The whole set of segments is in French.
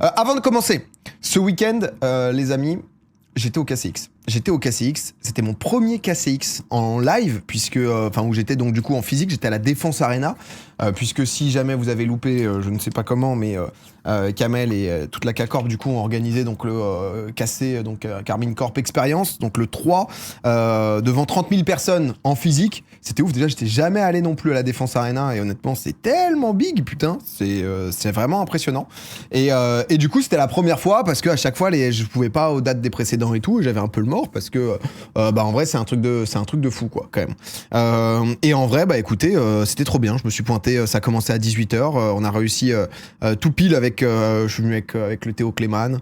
Avant de commencer, ce week-end, les amis, j'étais au KCX. J'étais au KCX, c'était mon premier KCX en live, puisque, où j'étais donc du coup en physique, j'étais à la Défense Arena, puisque si jamais vous avez loupé, je ne sais pas comment, mais Kamel et toute la K-Corp du coup ont organisé donc le KC, donc Karmine Corp Experience, donc le 3, devant 30 000 personnes en physique. C'était ouf, déjà j'étais jamais allé non plus à la Défense Arena et honnêtement c'est tellement big, putain, c'est vraiment impressionnant. Et du coup c'était la première fois parce qu'à chaque fois je pouvais pas aux dates des précédents et tout, j'avais un peu le mort parce que en vrai c'est un truc de fou quoi quand même. Et en vrai écoutez, c'était trop bien, je me suis pointé, ça a commencé à 18h, on a réussi tout pile avec, je suis venu avec le Théo Clément,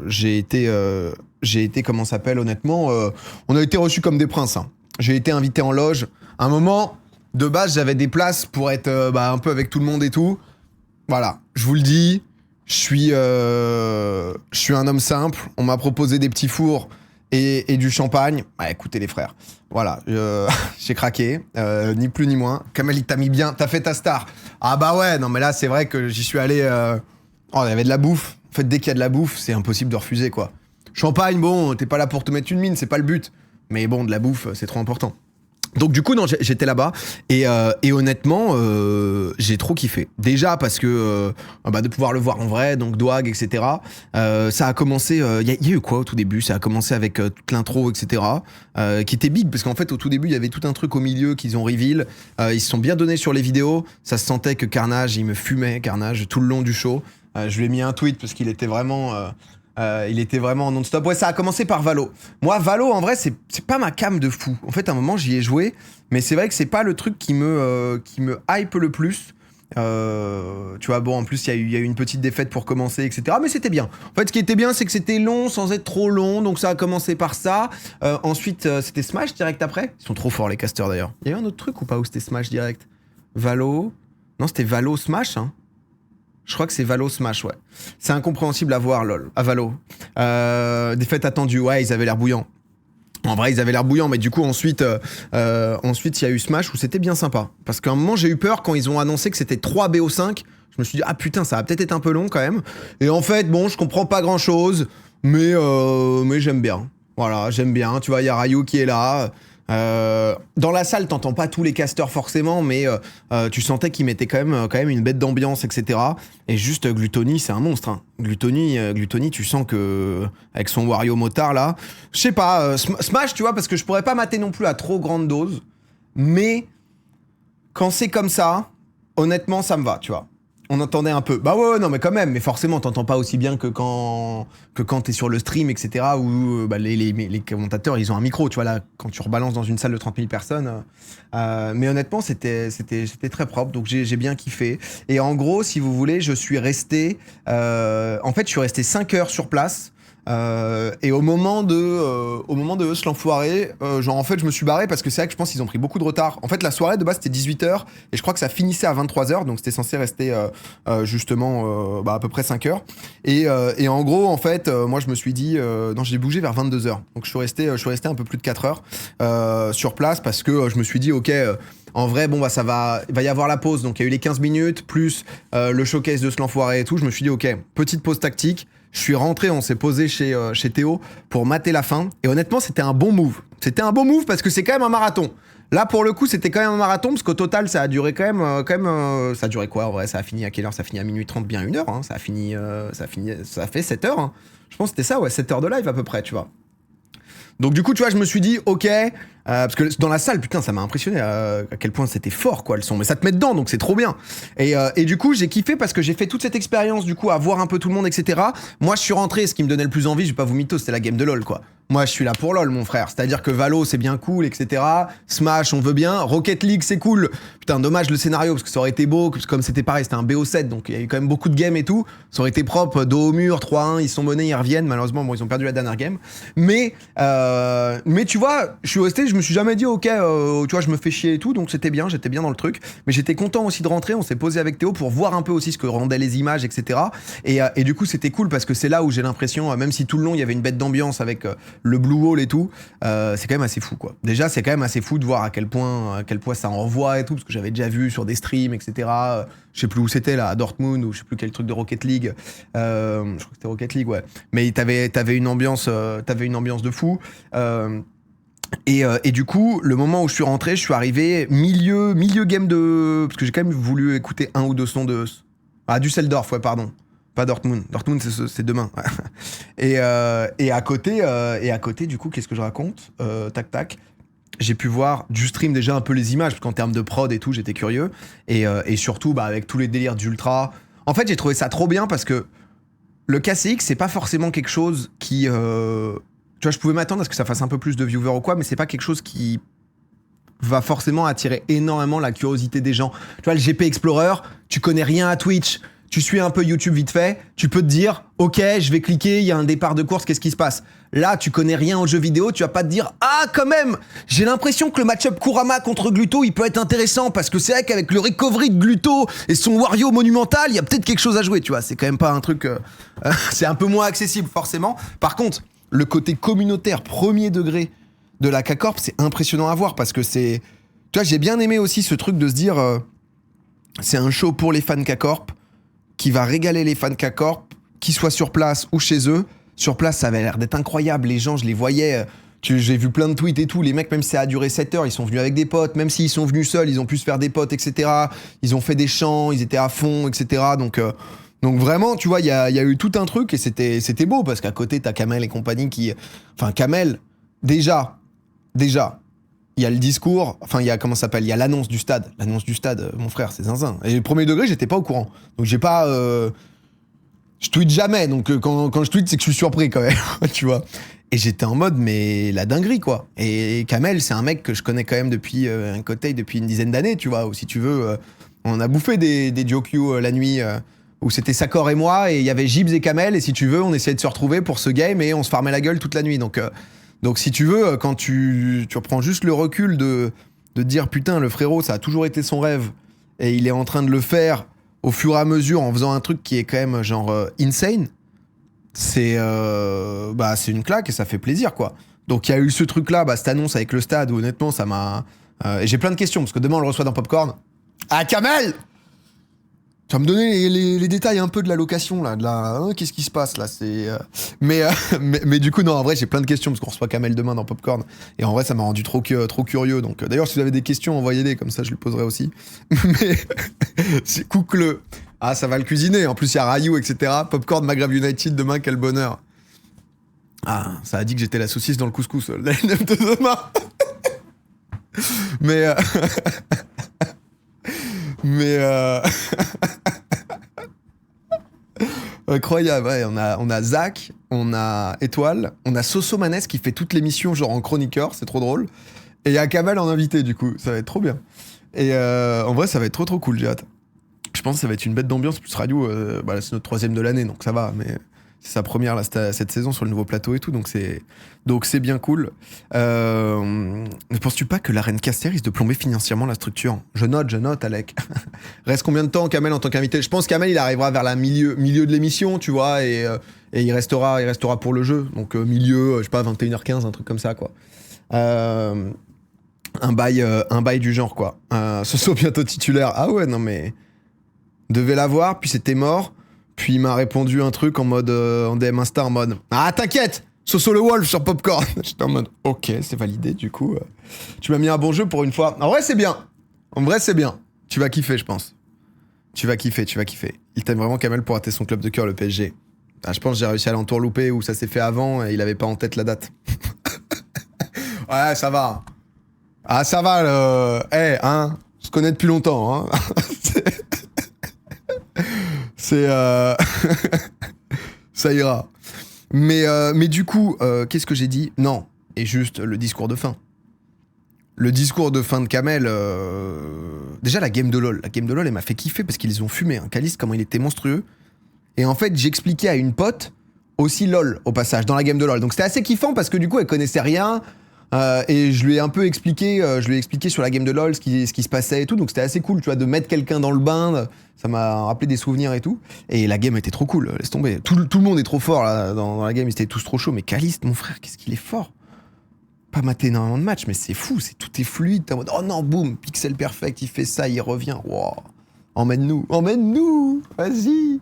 j'ai été comment ça s'appelle honnêtement, on a été reçus comme des princes, hein. J'ai été invité en loge. À un moment, de base, j'avais des places pour être un peu avec tout le monde et tout. Voilà, je vous le dis, je suis un homme simple. On m'a proposé des petits fours et du champagne. Écoutez les frères, voilà, j'ai craqué, ni plus ni moins. Kamel, il t'a mis bien, t'as fait ta star. Ah bah ouais, non mais là, c'est vrai que j'y suis allé... Oh, il y avait de la bouffe. En fait, dès qu'il y a de la bouffe, c'est impossible de refuser, quoi. Champagne, bon, t'es pas là pour te mettre une mine, c'est pas le but. Mais bon, de la bouffe, c'est trop important. Donc du coup, non, j'étais là-bas et honnêtement, j'ai trop kiffé. Déjà parce que de pouvoir le voir en vrai, donc Dwag, etc. Ça a commencé, il y a eu quoi au tout début? Ça a commencé avec toute l'intro, etc. Qui était big parce qu'en fait au tout début il y avait tout un truc au milieu qu'ils ont reveal. Ils se sont bien donnés sur les vidéos. Ça se sentait que Carnage, il me fumait Carnage tout le long du show. Je lui ai mis un tweet parce qu'il était vraiment... non-stop. Ouais, ça a commencé par Valo. Moi, Valo, en vrai, c'est pas ma cam de fou. En fait, à un moment, j'y ai joué, mais c'est vrai que c'est pas le truc qui me hype le plus. Tu vois, bon, en plus, il y a eu une petite défaite pour commencer, etc. Mais c'était bien. En fait, ce qui était bien, c'est que c'était long sans être trop long, donc ça a commencé par ça. Ensuite, c'était Smash direct après. Ils sont trop forts, les casters, d'ailleurs. Il y a eu un autre truc ou pas où c'était Smash direct? Valo... Non, c'était Valo Smash, hein. Je crois que c'est Valo Smash, ouais. C'est incompréhensible à voir, lol. À Valo. Défaite attendue, ouais, ils avaient l'air bouillants. En vrai, ils avaient l'air bouillants, mais du coup, ensuite, il y a eu Smash où c'était bien sympa. Parce qu'à un moment, j'ai eu peur quand ils ont annoncé que c'était 3 BO5. Je me suis dit, ah putain, ça va peut-être être un peu long quand même. Et en fait, bon, je comprends pas grand-chose, mais j'aime bien. Voilà, j'aime bien. Tu vois, il y a Ryu qui est là. Dans la salle, t'entends pas tous les casters forcément, mais tu sentais qu'ils mettaient quand même une bête d'ambiance, etc. Et juste Gluttony, c'est un monstre, hein. Gluttony, tu sens que avec son Wario motard là, je sais pas, Smash, tu vois, parce que je pourrais pas mater non plus à trop grande dose, mais quand c'est comme ça, honnêtement, ça me va, tu vois. On entendait un peu. Bah ouais, non, mais quand même. Mais forcément, t'entends pas aussi bien que quand t'es sur le stream, etc. Où les commentateurs, ils ont un micro, tu vois, là, quand tu rebalances dans une salle de 30 000 personnes. Mais honnêtement, c'était très propre. Donc, j'ai bien kiffé. Et en gros, si vous voulez, je suis resté... en fait, je suis resté 5 heures sur place. Et au moment de Huss l'enfoiré, en fait je me suis barré parce que c'est vrai que je pense qu'ils ont pris beaucoup de retard. En fait la soirée de base c'était 18h et je crois que ça finissait à 23h, donc c'était censé rester justement à peu près 5 heures. Et en gros en fait moi je me suis dit non, j'ai bougé vers 22h, donc je suis resté un peu plus de 4 heures sur place parce que je me suis dit ok, en vrai, bon, il va y avoir la pause. Donc, il y a eu les 15 minutes, plus le showcase de ce l'enfoiré et tout. Je me suis dit, ok, petite pause tactique. Je suis rentré, on s'est posé chez Théo pour mater la fin. Et honnêtement, c'était un bon move. C'était un bon move parce que c'est quand même un marathon. Là, pour le coup, c'était quand même un marathon parce qu'au total, ça a duré quand même. Ça a duré quoi en vrai? Ça a fini à quelle heure? Ça a fini à minuit 30, bien 1h. Hein. Ça a fait 7 heures. Hein. Je pense que c'était ça, ouais, 7 heures de live à peu près, tu vois. Donc du coup, tu vois, je me suis dit, ok, parce que dans la salle, putain, ça m'a impressionné à quel point c'était fort, quoi, le son. Mais ça te met dedans, donc c'est trop bien. Et du coup, j'ai kiffé parce que j'ai fait toute cette expérience, du coup, à voir un peu tout le monde, etc. Moi, je suis rentré, ce qui me donnait le plus envie, je vais pas vous mytho, c'était la game de LoL, quoi. Moi, je suis là pour LoL, mon frère. C'est-à-dire que Valo, c'est bien cool, etc. Smash, on veut bien. Rocket League, c'est cool. Putain, dommage le scénario, parce que ça aurait été beau. Comme c'était pareil, c'était un BO7, donc il y a eu quand même beaucoup de games et tout. Ça aurait été propre, dos au mur, 3-1, ils sont menés, ils reviennent. Malheureusement, bon, ils ont perdu la dernière game. Mais tu vois, je suis resté, je me suis jamais dit, ok, tu vois, je me fais chier et tout, donc c'était bien, j'étais bien dans le truc. Mais j'étais content aussi de rentrer, on s'est posé avec Théo pour voir un peu aussi ce que rendaient les images, etc. Et du coup, c'était cool parce que c'est là où j'ai l'impression, même si tout le long il y avait une bête d'ambiance avec le Blue Wall et tout, c'est quand même assez fou, quoi. Déjà, c'est quand même assez fou de voir à quel point ça envoie et tout, parce que j'avais déjà vu sur des streams, etc. Je sais plus où c'était là, à Dortmund, ou je sais plus quel truc de Rocket League. Je crois que c'était Rocket League, ouais. Mais t'avais une ambiance de fou. Et du coup, le moment où je suis rentré, je suis arrivé milieu game de... Parce que j'ai quand même voulu écouter un ou deux sons de... Ah, Düsseldorf, ouais, pardon. Pas Dortmund. Dortmund, c'est demain. et à côté, du coup, qu'est-ce que je raconte Tac, tac. J'ai pu voir du stream déjà un peu les images, parce qu'en termes de prod et tout, j'étais curieux. Et surtout, avec tous les délires d'Ultra. En fait, j'ai trouvé ça trop bien parce que le KCX, c'est pas forcément quelque chose qui... Tu vois, je pouvais m'attendre à ce que ça fasse un peu plus de viewers ou quoi, mais c'est pas quelque chose qui va forcément attirer énormément la curiosité des gens. Tu vois, le GP Explorer, tu connais rien à Twitch, tu suis un peu YouTube vite fait, tu peux te dire, ok, je vais cliquer, il y a un départ de course, qu'est-ce qui se passe? Là, tu connais rien aux jeux vidéo, tu vas pas te dire, ah, quand même, j'ai l'impression que le match-up Kurama contre Gluto, il peut être intéressant, parce que c'est vrai qu'avec le recovery de Gluto et son Wario monumental, il y a peut-être quelque chose à jouer, tu vois, c'est quand même pas un truc... c'est un peu moins accessible, forcément. Par contre, le côté communautaire, premier degré de la K-Corp, c'est impressionnant à voir, parce que c'est... Tu vois, j'ai bien aimé aussi ce truc de se dire, c'est un show pour les fans K-Corp, qui va régaler les fans K-Corp, qu'ils soient sur place ou chez eux. Sur place, ça avait l'air d'être incroyable. Les gens, je les voyais. J'ai vu plein de tweets et tout. Les mecs, même si ça a duré 7 heures, ils sont venus avec des potes. Même s'ils sont venus seuls, ils ont pu se faire des potes, etc. Ils ont fait des chants, ils étaient à fond, etc. Donc vraiment, tu vois, il y a eu tout un truc et c'était beau parce qu'à côté, t'as Kamel et compagnie qui... Enfin, Kamel, déjà, il y a le discours, enfin, il y a, comment ça s'appelle, il y a l'annonce du stade. L'annonce du stade, mon frère, c'est zinzin. Et le premier degré, j'étais pas au courant. Donc j'ai pas... je tweete jamais, donc quand je tweete, c'est que je suis surpris quand même, tu vois. Et j'étais en mode, mais la dinguerie, quoi. Et Kamel, c'est un mec que je connais quand même depuis un côté, depuis une dizaine d'années, tu vois. Ou si tu veux, on a bouffé des Jokyu la nuit, où c'était Sakor et moi, et il y avait Gibbs et Kamel, et si tu veux, on essayait de se retrouver pour ce game, et on se farmait la gueule toute la nuit. Donc si tu veux, quand tu reprends juste le recul de te dire, putain, le frérot, ça a toujours été son rêve, et il est en train de le faire au fur et à mesure en faisant un truc qui est quand même genre insane, c'est une claque et ça fait plaisir, quoi. Donc il y a eu ce truc-là, cette annonce avec le stade où honnêtement ça m'a... et j'ai plein de questions parce que demain on le reçoit dans Popcorn. Ah, Kamel! Tu vas me donner les détails un peu de la location, là, qu'est-ce qui se passe, là, c'est... Mais du coup, non, en vrai, j'ai plein de questions, parce qu'on reçoit Kamel demain dans Popcorn, et en vrai, ça m'a rendu trop curieux, donc... D'ailleurs, si vous avez des questions, envoyez-les, comme ça, je les poserai aussi. Mais... c'est cook-le. Ah, ça va le cuisiner, en plus, il y a Ryu, etc. Popcorn, Maghreb United, demain, quel bonheur. Ah, ça a dit que j'étais la saucisse dans le couscous, la line-up de demain. Incroyable, ouais, on a Zach, on a Étoile, on a Soso Manès qui fait toute l'émission genre en chroniqueur, c'est trop drôle. Et il y a Kamel en invité du coup, ça va être trop bien. Et en vrai ça va être trop cool, j'ai hâte. Je pense que ça va être une bête d'ambiance, plus radio, là, c'est notre 3e de l'année donc ça va, mais c'est sa première là, cette saison sur le nouveau plateau et tout, donc c'est bien cool. Ne penses-tu pas que la reine Caster risque de plomber financièrement la structure? Je note, Alec. Reste combien de temps, Kamel, en tant qu'invité? Je pense que Kamel, il arrivera vers la milieu de l'émission, tu vois, et il restera pour le jeu. Donc milieu, je sais pas, 21h15, un truc comme ça, quoi. Un bail du genre, quoi. Ce soit bientôt titulaire. Ah ouais, non mais... Devait l'avoir, puis c'était mort. Puis il m'a répondu un truc en mode en DM Insta, en mode ah, t'inquiète, Soso le Wolf sur Popcorn. J'étais en mode ok, c'est validé du coup. Tu m'as mis un bon jeu pour une fois. En vrai, c'est bien. Tu vas kiffer, je pense. Tu vas kiffer. Il t'aime vraiment, Kamel, pour rater son club de cœur, le PSG. Ah, je pense que j'ai réussi à l'entourlouper où ça s'est fait avant et il avait pas en tête la date. Ouais, ça va. Ah, ça va, hein. Je te connais depuis longtemps, hein. C'est ça ira. Mais du coup, qu'est-ce que j'ai dit? Non, et juste le discours de fin. Le discours de fin de Kamel, déjà la game de LoL. La game de LoL, elle m'a fait kiffer parce qu'ils ont fumé. Hein. Caliste, comment il était monstrueux. Et en fait, j'expliquais à une pote aussi LoL, au passage, dans la game de LoL. Donc c'était assez kiffant parce que du coup, elle connaissait rien. Et je lui ai un peu expliqué, sur la game de LoL ce qui se passait et tout. Donc c'était assez cool, tu vois, de mettre quelqu'un dans le bain. Ça m'a rappelé des souvenirs et tout. Et la game était trop cool, laisse tomber. Tout le monde est trop fort là, dans la game, ils étaient tous trop chauds. Mais Caliste, mon frère, qu'est-ce qu'il est fort. Pas maté énormément de matchs, mais c'est fou, tout est fluide. T'es en mode, oh non, boum, pixel perfect, il fait ça, il revient. Wow. Emmène-nous, vas-y.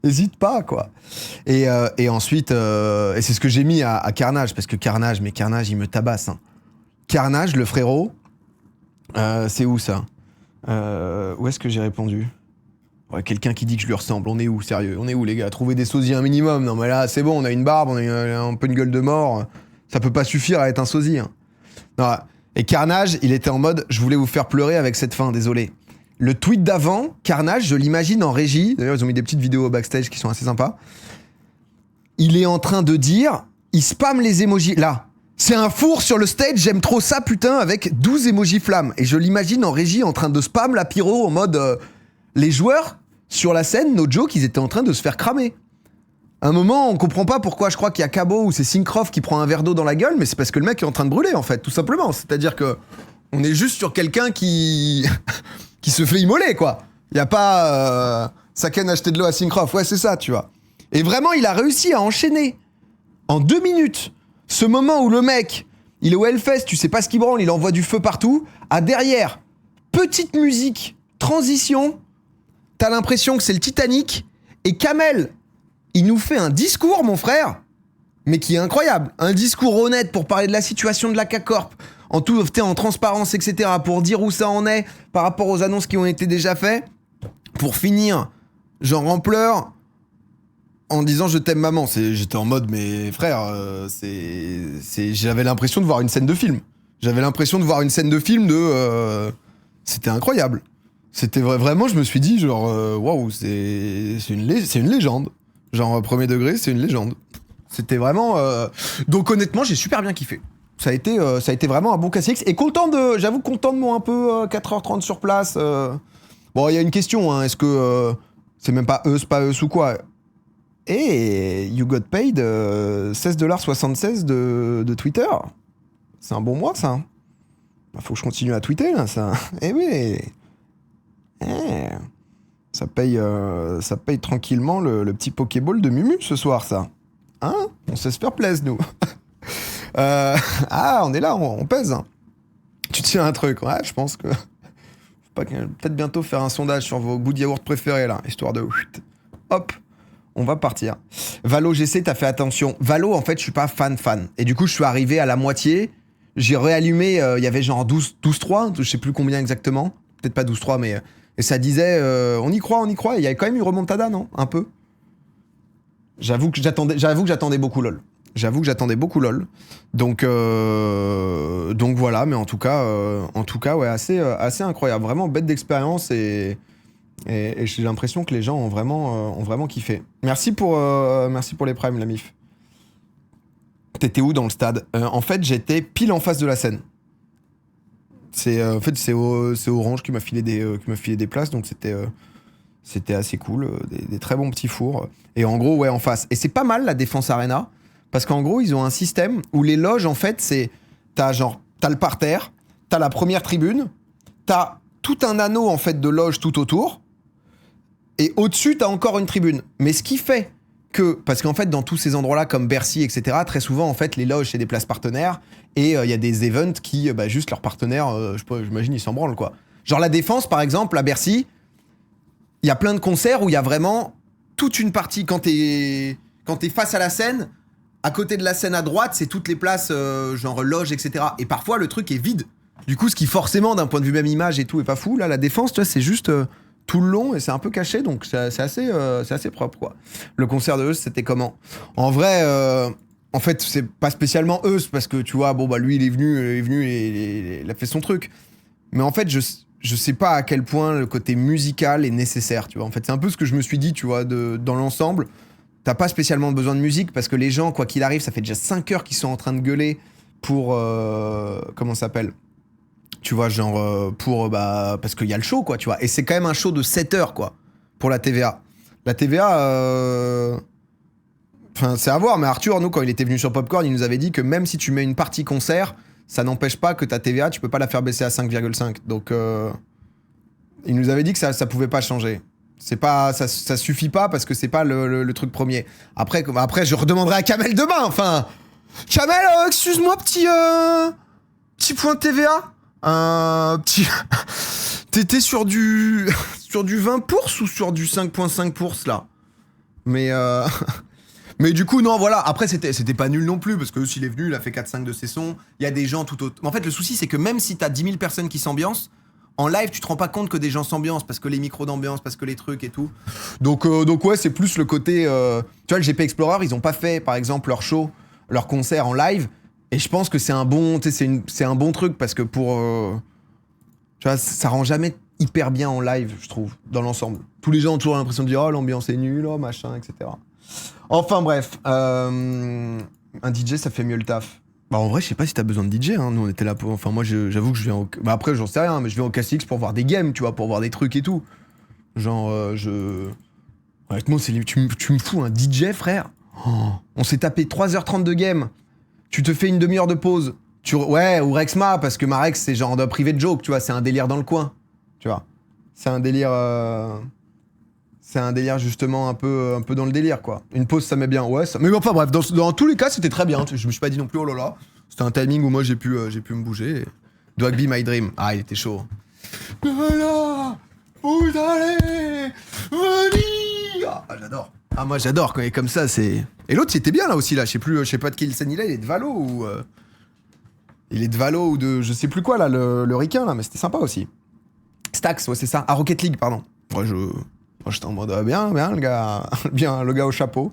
N'hésite pas, quoi. Et ensuite, et c'est ce que j'ai mis à Carnage, parce que Carnage, il me tabasse. Hein. Carnage, le frérot, c'est où ça où est-ce que j'ai répondu? Ouais, quelqu'un qui dit que je lui ressemble. On est où, sérieux? On est où, les gars? Trouver des sosies un minimum. Non, mais là, c'est bon, on a une barbe, on a un peu une gueule de mort. Ça peut pas suffire à être un sosie. Hein. Non, et Carnage, il était en mode, je voulais vous faire pleurer avec cette fin, désolé. Le tweet d'avant, Carnage, je l'imagine en régie. D'ailleurs, ils ont mis des petites vidéos au backstage qui sont assez sympas. Il est en train de dire, il spamme les emojis. Là, c'est un four sur le stage, j'aime trop ça, putain, avec 12 emojis flammes. Et je l'imagine en régie en train de spam la pyro en mode... les joueurs, sur la scène, no joke, ils étaient en train de se faire cramer. À un moment, on comprend pas pourquoi je crois qu'il y a Cabo ou c'est Syncroft qui prend un verre d'eau dans la gueule, mais c'est parce que le mec est en train de brûler, en fait, tout simplement. C'est-à-dire que on est juste sur quelqu'un qui... qui se fait immoler, quoi. Il y a pas... Saken acheter de l'eau à Syncroft. Ouais, c'est ça, tu vois. Et vraiment, il a réussi à enchaîner en 2 minutes ce moment où le mec, il est au Hellfest, tu sais pas ce qu'il branle, il envoie du feu partout, à derrière, petite musique, transition, t'as l'impression que c'est le Titanic, et Kamel, il nous fait un discours, mon frère, mais qui est incroyable. Un discours honnête pour parler de la situation de la K-Corp, en transparence, etc., pour dire où ça en est par rapport aux annonces qui ont été déjà faites, pour finir, genre en pleurs, en disant je t'aime maman. J'étais en mode, mais frère, j'avais l'impression de voir une scène de film. C'était incroyable. C'était vraiment, je me suis dit, genre, waouh, c'est une légende. Genre, premier degré, c'est une légende. C'était vraiment... Donc honnêtement, j'ai super bien kiffé. Ça a été vraiment un bon KCX. Et j'avoue, content de mon un peu 4h30 sur place. Bon, il y a une question, hein, est-ce que c'est même pas Eus ou quoi? Et you got paid 16,76$ de Twitter. C'est un bon mois, ça. Bah, faut que je continue à tweeter, là, ça. Eh oui. Ça paye tranquillement le petit Pokéball de Mumu ce soir, ça. Hein? On sait se faire plaisir, nous. On est là, on pèse. Hein. Tu tiens un truc. Ouais, je pense que... Peut-être bientôt faire un sondage sur vos goûts de yaourt préférés, là, histoire de... Hop, on va partir. Valo GC, t'as fait attention. Valo, en fait, je suis pas fan. Et du coup, je suis arrivé à la moitié. J'ai réallumé, il y avait genre 12-3, je sais plus combien exactement. Peut-être pas 12-3, mais... Et ça disait, on y croit. Il y avait quand même eu remontada, non? Un peu. J'avoue que j'attendais beaucoup LOL. Donc voilà, mais en tout cas, ouais, assez incroyable. Vraiment bête d'expérience et j'ai l'impression que les gens ont vraiment kiffé. Merci pour les primes, la mif. T'étais où dans le stade? En fait, j'étais pile en face de la scène. C'est Orange qui m'a filé des places, donc c'était assez cool, des très bons petits fours. Et en gros, ouais, en face. Et c'est pas mal la Défense Arena, parce qu'en gros, ils ont un système où les loges, en fait, t'as le parterre, t'as la première tribune, t'as tout un anneau, en fait, de loges tout autour, et au-dessus, t'as encore une tribune. Mais ce qui fait que, parce qu'en fait, dans tous ces endroits-là, comme Bercy, etc., très souvent, en fait, les loges, c'est des places partenaires, et il y a des events qui, juste leurs partenaires, j'imagine, ils s'en branlent, quoi. Genre la Défense, par exemple, à Bercy, il y a plein de concerts où il y a vraiment toute une partie, quand t'es face à la scène, à côté de la scène à droite, c'est toutes les places, genre loges, etc. Et parfois, le truc est vide. Du coup, ce qui, forcément, d'un point de vue même image et tout, est pas fou. Là, la Défense, tu vois, c'est juste... tout le long et c'est un peu caché, donc c'est assez propre, quoi. Le concert de Eus, c'était comment? En vrai, en fait, c'est pas spécialement Eus, parce que tu vois, bon, bah lui, il est venu et il a fait son truc. Mais en fait, je sais pas à quel point le côté musical est nécessaire, tu vois. En fait, c'est un peu ce que je me suis dit, tu vois, dans l'ensemble. T'as pas spécialement besoin de musique, parce que les gens, quoi qu'il arrive, ça fait déjà 5 heures qu'ils sont en train de gueuler pour... comment ça s'appelle? Tu vois, genre, parce qu'il y a le show, quoi, tu vois. Et c'est quand même un show de 7 heures, quoi, pour la TVA. La TVA, enfin, c'est à voir, mais Arthur, nous, quand il était venu sur Popcorn, il nous avait dit que même si tu mets une partie concert, ça n'empêche pas que ta TVA, tu peux pas la faire baisser à 5,5. Donc, il nous avait dit que ça pouvait pas changer. C'est pas, ça suffit pas parce que c'est pas le truc premier. Après, je redemanderai à Kamel demain, enfin. Kamel, excuse-moi, petit point de TVA. Petit. T'étais sur du 20% ou sur du 5,5% là. Mais du coup, non, voilà. Après, c'était pas nul non plus, parce que s'il est venu, il a fait 4-5 de ses sons. Il y a des gens tout autre. Mais en fait, le souci, c'est que même si t'as 10 000 personnes qui s'ambiancent, en live, tu te rends pas compte que des gens s'ambiancent, parce que les micros d'ambiance, parce que les trucs et tout. Donc ouais, c'est plus le côté. Tu vois, le GP Explorer, ils ont pas fait, par exemple, leur show, leur concert en live. Et je pense que c'est un bon, c'est un bon truc, parce que pour. Tu vois, ça rend jamais hyper bien en live, je trouve, dans l'ensemble. Tous les gens ont toujours l'impression de dire, oh, l'ambiance est nulle, oh, machin, etc. Enfin bref, un DJ ça fait mieux le taf. Bah en vrai je sais pas si t'as besoin de DJ, hein. Nous on était là pour... Enfin moi j'avoue que je viens au... Bah après j'en sais rien, mais je viens au KCX pour voir des games, tu vois, pour voir des trucs et tout. Genre honnêtement tu me fous un DJ frère. Oh, on s'est tapé 3h30 de game. Tu te fais une demi-heure de pause. Ouais, ou Rexma, parce que ma Rex c'est genre de privé de joke, tu vois, c'est un délire dans le coin. Tu vois. C'est un délire... C'est un délire justement un peu dans le délire quoi. Une pause ça met bien, ouais. Ça... Mais enfin bref, dans tous les cas c'était très bien. Je me suis pas dit non plus oh là là. C'était un timing où moi j'ai pu me bouger. Dog Be My Dream. Ah il était chaud. Voilà, vous allez venir. Ah j'adore. Ah moi j'adore quand il est comme ça c'est. Et l'autre il était bien là aussi là. Je sais pas de quelle scène il est de Valo ou. Il est de Valo ou de je sais plus quoi là le ricain là mais c'était sympa aussi. Stax ouais c'est ça. Ah Rocket League pardon. Ouais Moi, j'étais en mode bien, le gars, bien, le gars au chapeau.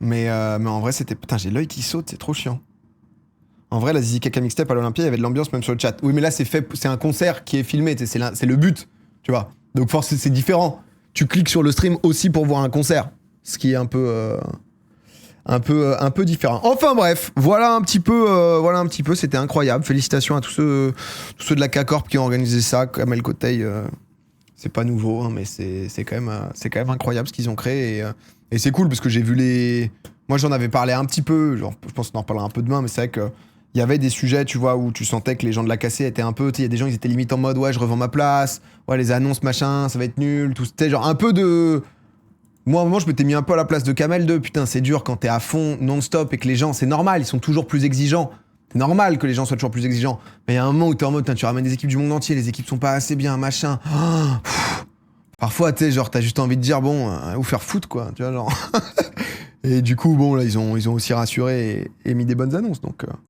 Mais en vrai, c'était... Putain, j'ai l'œil qui saute, c'est trop chiant. En vrai, la Zizi Kaka Mixtape à l'Olympia, il y avait de l'ambiance même sur le chat. Oui, mais là, c'est un concert qui est filmé, c'est le but, tu vois. Donc, forcément, c'est différent. Tu cliques sur le stream aussi pour voir un concert. Ce qui est un peu différent. Enfin, bref, voilà un petit peu, c'était incroyable. Félicitations à tous ceux de la K-Corp qui ont organisé ça, Kamel Koteil... C'est pas nouveau, hein, mais c'est quand même incroyable ce qu'ils ont créé. Et c'est cool parce que j'ai vu les... Moi, j'en avais parlé un petit peu. Genre, je pense qu'on en reparlera un peu demain, mais c'est vrai qu'il y avait des sujets, tu vois, où tu sentais que les gens de la cassée étaient un peu... Tu sais, il y a des gens, ils étaient limite en mode, ouais, je revends ma place. Ouais, les annonces, machin, ça va être nul. Tout, c'était genre un peu de... Moi, à un moment, je m'étais mis un peu à la place de Kamel 2. Putain, c'est dur quand t'es à fond, non-stop, et que les gens, c'est normal, ils sont toujours plus exigeants. C'est normal que les gens soient toujours plus exigeants. Mais il y a un moment où t'es en mode, tu ramènes des équipes du monde entier, les équipes sont pas assez bien, machin. Parfois, tu sais, genre, t'as juste envie de dire, bon, vous faire foutre, quoi. Tu vois, genre. Et du coup, bon, là, ils ont aussi rassuré et mis des bonnes annonces, donc...